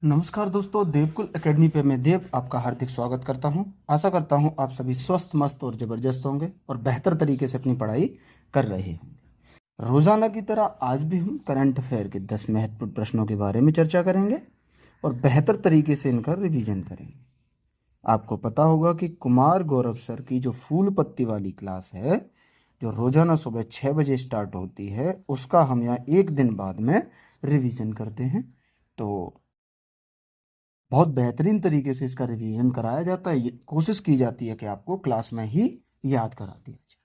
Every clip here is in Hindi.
नमस्कार दोस्तों, देवकुल एकेडमी पे मैं देव आपका हार्दिक स्वागत करता हूं। आशा करता हूं आप सभी स्वस्थ, मस्त और ज़बरदस्त होंगे और बेहतर तरीके से अपनी पढ़ाई कर रहे होंगे। रोज़ाना की तरह आज भी हम करंट अफेयर के 10 महत्वपूर्ण प्रश्नों के बारे में चर्चा करेंगे और बेहतर तरीके से इनका रिवीजन करेंगे। आपको पता होगा कि कुमार गौरव सर की जो फूल पत्ती वाली क्लास है, जो रोज़ाना सुबह 6 बजे स्टार्ट होती है, उसका हम यहाँ एक दिन बाद में रिवीजन करते हैं। तो बहुत बेहतरीन तरीके से इसका रिवीजन कराया जाता है। ये कोशिश की जाती है कि आपको क्लास में ही याद करा दिया जाए।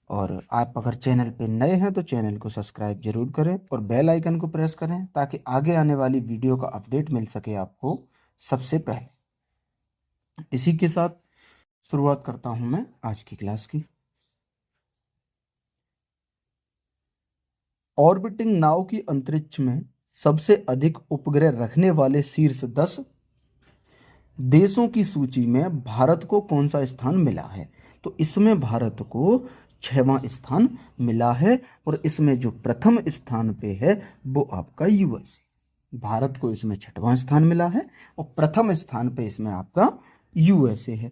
और आप अगर चैनल पे नए हैं तो चैनल को सब्सक्राइब जरूर करें और बेल आइकन को प्रेस करें ताकि आगे आने वाली वीडियो का अपडेट मिल सके आपको सबसे पहले। इसी के साथ शुरुआत करता हूं मैं आज की क्लास की। ऑर्बिटिंग नाव की अंतरिक्ष में सबसे अधिक उपग्रह रखने वाले शीर्ष 10 देशों की सूची में भारत को कौन सा स्थान मिला है? तो इसमें भारत को 6वां स्थान मिला है और इसमें जो प्रथम स्थान पे है वो आपका यूएसए। भारत को इसमें 6वां स्थान मिला है और प्रथम स्थान पे इसमें आपका यूएसए है।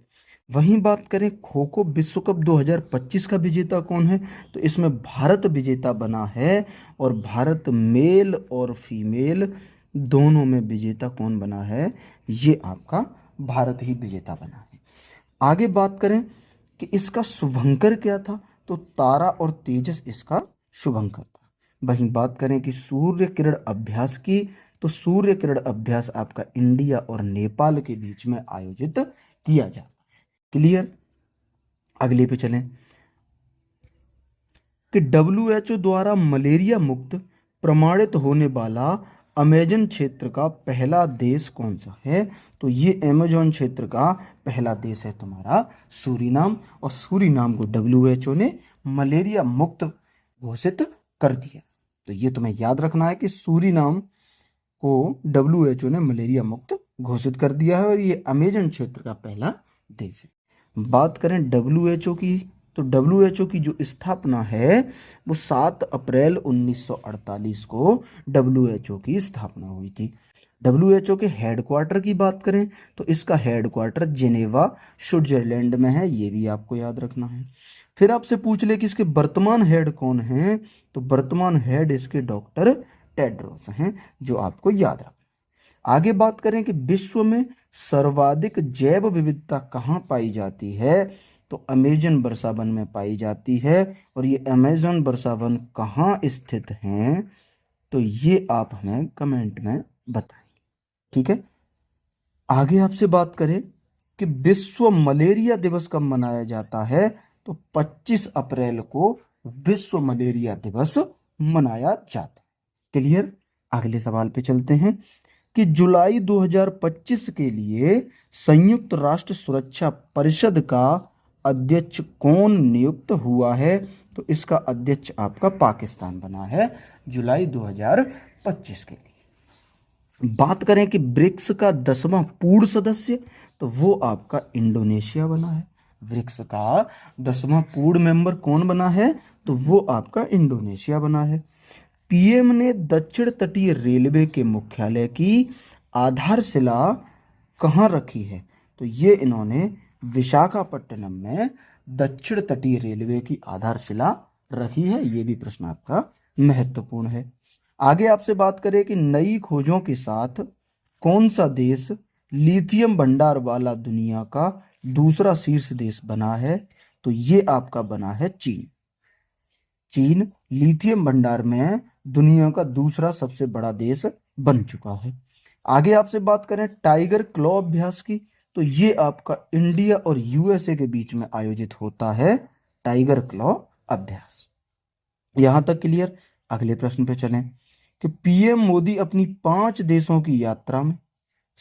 वहीं बात करें खो खो विश्व कप 2025 का विजेता कौन है, तो इसमें भारत विजेता बना है और भारत मेल और फीमेल दोनों में विजेता कौन बना है? ये आपका भारत ही विजेता बना है। आगे बात करें कि इसका शुभंकर क्या था, तो तारा और तेजस इसका शुभंकर था। वहीं बात करें कि सूर्य किरण अभ्यास की, तो सूर्य किरण अभ्यास आपका इंडिया और नेपाल के बीच में आयोजित किया जाता है। क्लियर? अगले पे चलें कि WHO द्वारा मलेरिया मुक्त प्रमाणित होने वाला अमेजन क्षेत्र का पहला देश कौन सा है? तो ये अमेजन क्षेत्र का पहला देश है तुम्हारा सूरीनाम, और सूरीनाम को WHO ने मलेरिया मुक्त घोषित कर दिया। तो ये तुम्हें याद रखना है कि सूरीनाम को WHO ने मलेरिया मुक्त घोषित कर दिया है और ये अमेजन क्षेत्र का पहला देश है। बात करें WHO की, तो WHO की जो स्थापना है वो 7 अप्रैल 1948 को WHO की स्थापना हुई थी। WHO के हेडक्वार्टर की बात करें तो इसका हेडक्वार्टर जेनेवा स्विट्जरलैंड में है, ये भी आपको याद रखना है। फिर आपसे पूछ ले कि इसके वर्तमान हेड कौन है, तो वर्तमान हेड इसके डॉक्टर टेड्रोस हैं, जो आपको याद रखना। आगे बात करें कि विश्व में सर्वाधिक जैव विविधता कहाँ पाई जाती है, तो अमेजन वर्षा वन में पाई जाती है। और ये अमेजन वर्षा वन कहाँ स्थित हैं, तो ये आप हमें कमेंट में बताएंगे। ठीक है। आगे आपसे बात करें कि विश्व मलेरिया दिवस कब मनाया जाता है, तो 25 अप्रैल को विश्व मलेरिया दिवस मनाया जाता है। क्लियर? अगले सवाल पे चलते हैं कि जुलाई 2025 के लिए संयुक्त राष्ट्र सुरक्षा परिषद का अध्यक्ष कौन नियुक्त हुआ है, तो इसका अध्यक्ष आपका पाकिस्तान बना है जुलाई 2025 के लिए। बात करें कि ब्रिक्स का 10वां पूर्ण सदस्य, तो वो आपका इंडोनेशिया बना है। ब्रिक्स का 10वां पूर्ण मेंबर कौन बना है, तो वो आपका इंडोनेशिया बना है। पीएम ने दक्षिण तटीय रेलवे के मुख्यालय की आधारशिला कहाँ रखी है, तो ये इन्होंने विशाखापट्टनम में दक्षिण तटीय रेलवे की आधारशिला रखी है। ये भी प्रश्न आपका महत्वपूर्ण है। आगे आपसे बात करें कि नई खोजों के साथ कौन सा देश लिथियम भंडार वाला दुनिया का दूसरा शीर्ष देश बना है, तो ये आपका बना है चीन। चीन लिथियम भंडार में दुनिया का दूसरा सबसे बड़ा देश बन चुका है। आगे आपसे बात करें टाइगर क्लॉ अभ्यास की, तो ये आपका इंडिया और यूएसए के बीच में आयोजित होता है टाइगर क्लॉ अभ्यास। यहां तक क्लियर? अगले प्रश्न पे चलें कि पीएम मोदी अपनी 5 देशों की यात्रा में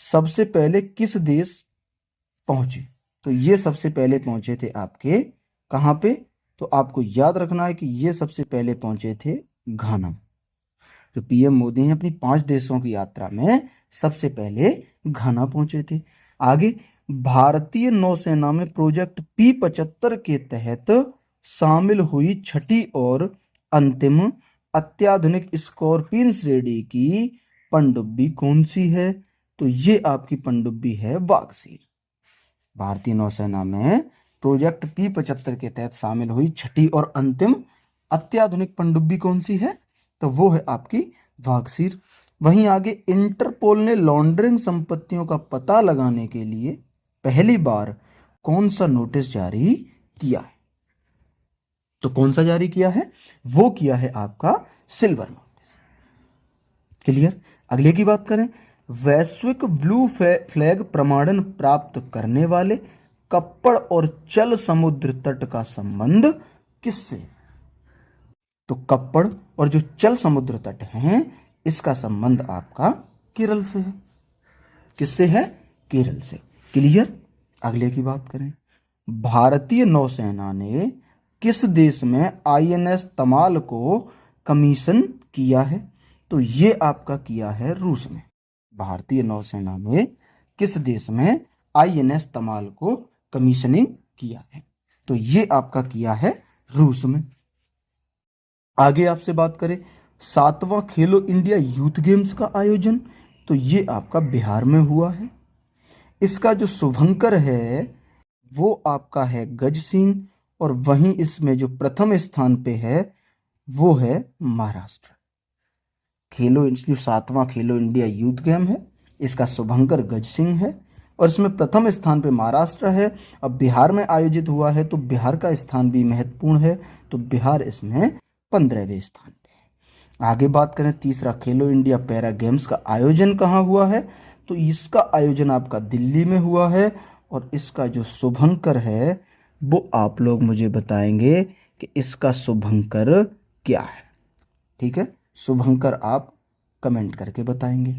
सबसे पहले किस देश पहुंचे, तो ये सबसे पहले पहुंचे थे आपके कहां पे, तो आपको याद रखना है कि ये सबसे पहले पहुंचे थे घाना। जो पीएम मोदी हैं अपनी 5 देशों की यात्रा में सबसे पहले घाना पहुंचे थे। आगे भारतीय नौसेना में प्रोजेक्ट P-75 के तहत शामिल हुई छठी और अंतिम अत्याधुनिक स्कॉर्पियन श्रेणी की पनडुब्बी कौन सी है, तो ये आपकी पनडुब्बी है वागसीर। भारतीय नौसेना में प्रोजेक्ट P-75 के तहत शामिल हुई छठी और अंतिम अत्याधुनिक पनडुब्बी कौन सी है? तो वो है आपकी वागसीर। वहीं आगे, इंटरपोल ने लॉन्ड्रिंग संपत्तियों का पता लगाने के लिए पहली बार कौन सा नोटिस जारी किया है? तो कौन सा जारी किया है? वो किया है आपका सिल्वर नोटिस। क्लियर? अगले की बात करें, वैश्विक ब्लू फ्लैग प्रमाणन प्राप्त करने वाले कप्पड़ और चल समुद्र तट का संबंध किससे? तो कप्पड़ और जो चल समुद्र तट हैं, इसका संबंध आपका केरल से है। किससे है? केरल से। क्लियर? अगले की बात करें, भारतीय नौसेना ने किस देश में INS तमाल को कमीशन किया है? तो ये आपका किया है रूस में। भारतीय नौसेना ने किस देश में INS तमाल को कमीशनिंग किया है? तो ये आपका किया है रूस में। आगे आपसे बात करें, 7वां खेलो इंडिया यूथ गेम्स का आयोजन, तो ये आपका बिहार में हुआ है। इसका जो शुभंकर है वो आपका है गज सिंह, और वहीं इसमें जो प्रथम स्थान पे है वो है महाराष्ट्र। जो 7वां खेलो इंडिया यूथ गेम है, इसका शुभंकर गज सिंह है, और इसमें प्रथम स्थान पे महाराष्ट्र है। अब बिहार में आयोजित हुआ है तो बिहार का स्थान भी महत्वपूर्ण है, तो बिहार इसमें 15वें स्थान पे है। आगे बात करें, तीसरा खेलो इंडिया पैरा गेम्स का आयोजन कहाँ हुआ है? तो इसका आयोजन आपका दिल्ली में हुआ है, और इसका जो शुभंकर है वो आप लोग मुझे बताएंगे कि इसका शुभंकर क्या है। ठीक है, शुभंकर आप कमेंट करके बताएंगे।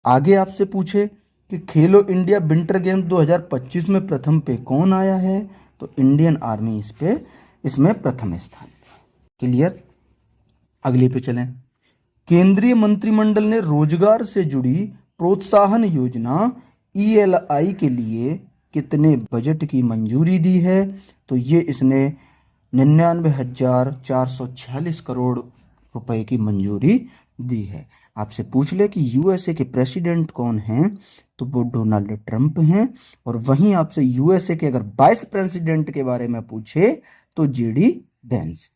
आगे आपसे पूछे कि खेलो इंडिया विंटर गेम्स 2025 में प्रथम पे कौन आया है? तो इंडियन आर्मी इसमें प्रथम स्थान। क्लियर? अगले पे चलें, केंद्रीय मंत्रिमंडल ने रोजगार से जुड़ी प्रोत्साहन योजना ELI के लिए कितने बजट की मंजूरी दी है? तो ये इसने 99,446 करोड़ रुपए की मंजूरी दी है। आपसे पूछ ले कि USA के प्रेसिडेंट कौन हैं? तो वो डोनाल्ड ट्रंप हैं। और वहीं आपसे USA के अगर वाइस प्रेसिडेंट के बारे में पूछे तो JD वेंस।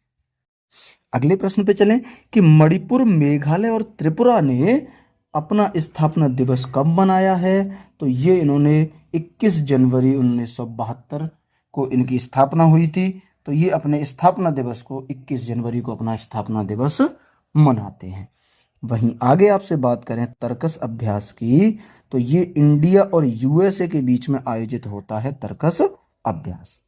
अगले प्रश्न पे चलें कि मणिपुर, मेघालय और त्रिपुरा ने अपना स्थापना दिवस कब मनाया है? तो ये इन्होंने 21 जनवरी 1972 को इनकी स्थापना हुई थी। तो ये अपने स्थापना दिवस को 21 जनवरी को अपना स्थापना दिवस मनाते हैं। वहीं आगे आपसे बात करें तर्कस अभ्यास की, तो ये इंडिया और USA के बीच में आयोजित होता है तर्कस अभ्यास।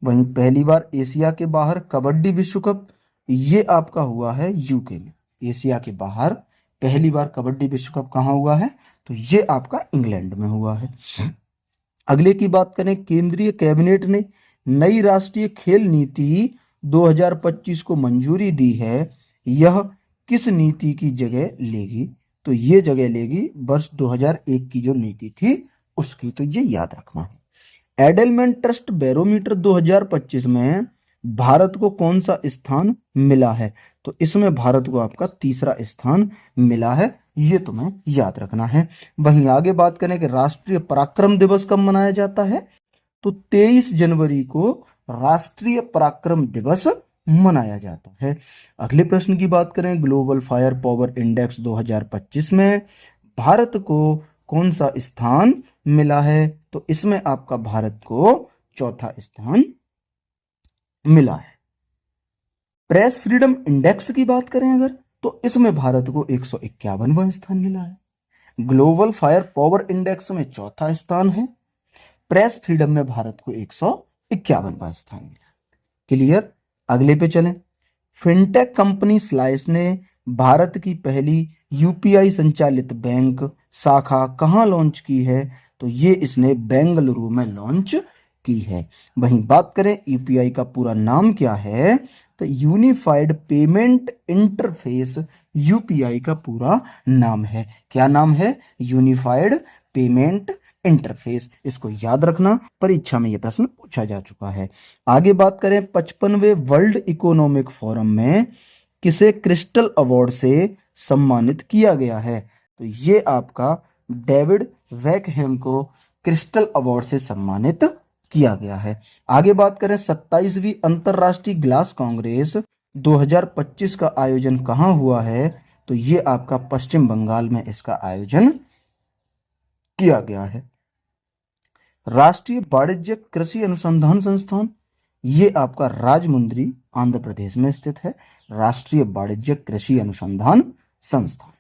वहीं पहली बार एशिया के बाहर कबड्डी विश्व कप, ये आपका हुआ है UK में। एशिया के बाहर पहली बार कबड्डी विश्व कप कहाँ हुआ है? तो ये आपका इंग्लैंड में हुआ है। अगले की बात करें, केंद्रीय कैबिनेट ने नई राष्ट्रीय खेल नीति 2025 को मंजूरी दी है। यह किस नीति की जगह लेगी? तो ये जगह लेगी वर्ष 2001 की जो नीति थी उसकी। तो ये याद रखना है। एडेलमैन ट्रस्ट बैरोमीटर 2025 में भारत को कौन सा स्थान मिला है? तो इसमें भारत को आपका तीसरा स्थान मिला है, ये तुम्हें याद रखना है। वहीं आगे बात करें कि राष्ट्रीय पराक्रम दिवस कब मनाया जाता है? तो 23 जनवरी को राष्ट्रीय पराक्रम दिवस मनाया जाता है। अगले प्रश्न की बात करें, ग्लोबल फायर पावर इंडेक्स 2025 में भारत को कौन सा स्थान मिला है? तो इसमें आपका भारत को चौथा स्थान मिला है। प्रेस फ्रीडम इंडेक्स की बात करें अगर, तो इसमें भारत को 151वां स्थान मिला है। ग्लोबल फायर पावर इंडेक्स में चौथा स्थान है। प्रेस फ्रीडम में भारत को 151वां स्थान मिला। क्लियर? अगले पे चलें, फिनटेक कंपनी स्लाइस ने भारत की पहली UPI संचालित बैंक शाखा कहां लॉन्च की है? तो ये इसने बेंगलुरु में लॉन्च की है। वहीं बात करें UPI का पूरा नाम क्या है? तो यूनिफाइड पेमेंट इंटरफेस UPI का पूरा नाम है। क्या नाम है? Unified payment interface. इसको याद रखना, परीक्षा में यह प्रश्न पूछा जा चुका है। आगे बात करें, 55वें वर्ल्ड इकोनॉमिक फोरम में किसे क्रिस्टल अवार्ड से सम्मानित किया गया है? तो ये आपका डेविड वेकहैम को क्रिस्टल अवार्ड से सम्मानित किया गया है। आगे बात करें 27वीं अंतरराष्ट्रीय ग्लास कांग्रेस 2025 का आयोजन कहाँ हुआ है, तो ये आपका पश्चिम बंगाल में इसका आयोजन किया गया है। राष्ट्रीय वाणिज्य कृषि अनुसंधान संस्थान, ये आपका राजमुंद्री आंध्र प्रदेश में स्थित है, राष्ट्रीय वाणिज्य कृषि अनुसंधान संस्थान।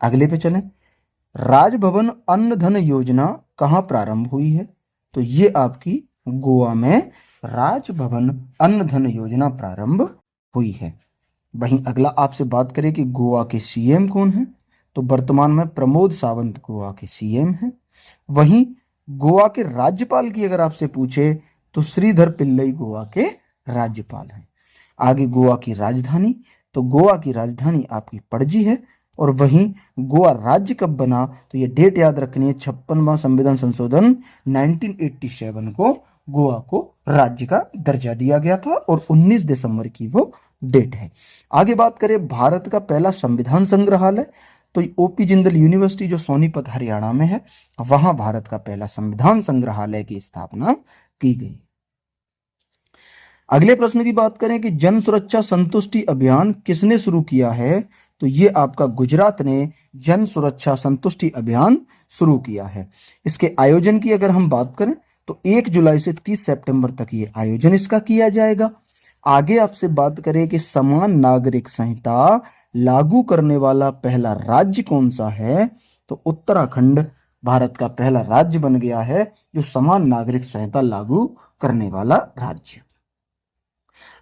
अगले पे चलें, राजभवन अन्न धन योजना कहाँ प्रारंभ हुई है, तो ये आपकी गोवा में राजभवन अन्न धन योजना प्रारंभ हुई है। वहीं अगला आपसे बात करें कि गोवा के सीएम कौन है, तो वर्तमान में प्रमोद सावंत गोवा के सीएम हैं। वहीं गोवा के राज्यपाल की अगर आपसे पूछे तो श्रीधर पिल्लई गोवा के राज्यपाल हैं। आगे गोवा की राजधानी, तो गोवा की राजधानी आपकी पणजी है। और वहीं गोवा राज्य कब बना, तो ये डेट याद रखनी है, 56वां संविधान संशोधन 1987 को गोवा को राज्य का दर्जा दिया गया था और 19 दिसंबर की वो डेट है। आगे बात करें भारत का पहला संविधान संग्रहालय, तो ओपी जिंदल यूनिवर्सिटी जो सोनीपत हरियाणा में है, वहां भारत का पहला संविधान संग्रहालय की स्थापना की गई। अगले प्रश्न की बात करें कि जन सुरक्षा संतुष्टि अभियान किसने शुरू किया है, तो ये आपका गुजरात ने जन सुरक्षा संतुष्टि अभियान शुरू किया है। इसके आयोजन की अगर हम बात करें तो 1 जुलाई से 30 सितंबर तक ये आयोजन इसका किया जाएगा। आगे आपसे बात करें कि समान नागरिक संहिता लागू करने वाला पहला राज्य कौन सा है, तो उत्तराखंड भारत का पहला राज्य बन गया है जो समान नागरिक संहिता लागू करने वाला राज्य।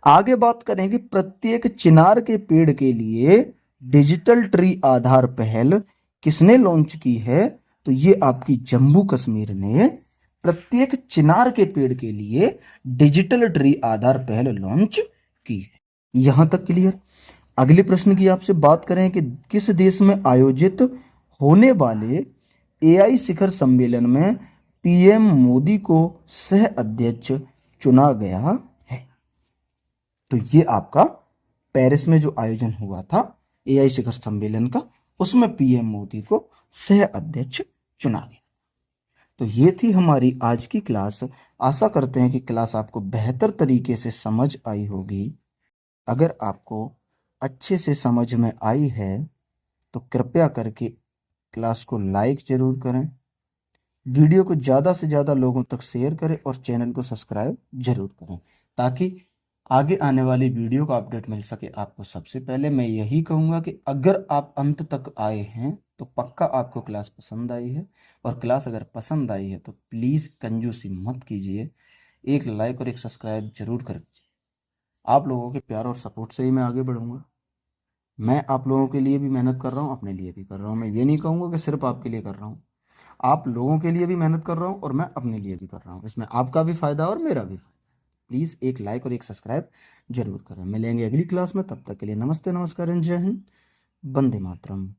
आगे बात करेंगे प्रत्येक चिनार के पेड़ के लिए डिजिटल ट्री आधार पहल किसने लॉन्च की है, तो ये आपकी जम्मू कश्मीर ने प्रत्येक चिनार के पेड़ के लिए डिजिटल ट्री आधार पहल लॉन्च की है। यहां तक क्लियर। अगले प्रश्न की आपसे बात करें कि किस देश में आयोजित होने वाले एआई शिखर सम्मेलन में पीएम मोदी को सह अध्यक्ष चुना गया है, तो ये आपका पेरिस में जो आयोजन हुआ था एआई शिखर सम्मेलन का, उसमें पीएम मोदी को सह अध्यक्ष चुना गया। तो ये थी हमारी आज की क्लास। आशा करते हैं कि क्लास आपको बेहतर तरीके से समझ आई होगी। अगर आपको अच्छे से समझ में आई है तो कृपया करके क्लास को लाइक जरूर करें, वीडियो को ज़्यादा से ज़्यादा लोगों तक शेयर करें और चैनल को सब्सक्राइब जरूर करें ताकि आगे आने वाली वीडियो का अपडेट मिल सके आपको सबसे पहले। मैं यही कहूँगा कि अगर आप अंत तक आए हैं तो पक्का आपको क्लास पसंद आई है, और क्लास अगर पसंद आई है तो प्लीज़ कंजूसी मत कीजिए, एक लाइक और एक सब्सक्राइब जरूर कर दीजिए। आप लोगों के प्यार और सपोर्ट से ही मैं आगे बढ़ूँगा। मैं आप लोगों के लिए भी मेहनत कर रहा हूँ, अपने लिए भी कर रहा हूँ। मैं ये नहीं कहूँगा कि सिर्फ आपके लिए कर रहा हूँ, आप लोगों के लिए भी मेहनत कर रहा हूँ और मैं अपने लिए भी कर रहा हूँ। इसमें आपका भी फायदा और मेरा भी फायदा। प्लीज़ एक लाइक और एक सब्सक्राइब जरूर करें। मिलेंगे अगली क्लास में, तब तक के लिए नमस्ते, नमस्कार, जय हिंद, वंदे मातरम।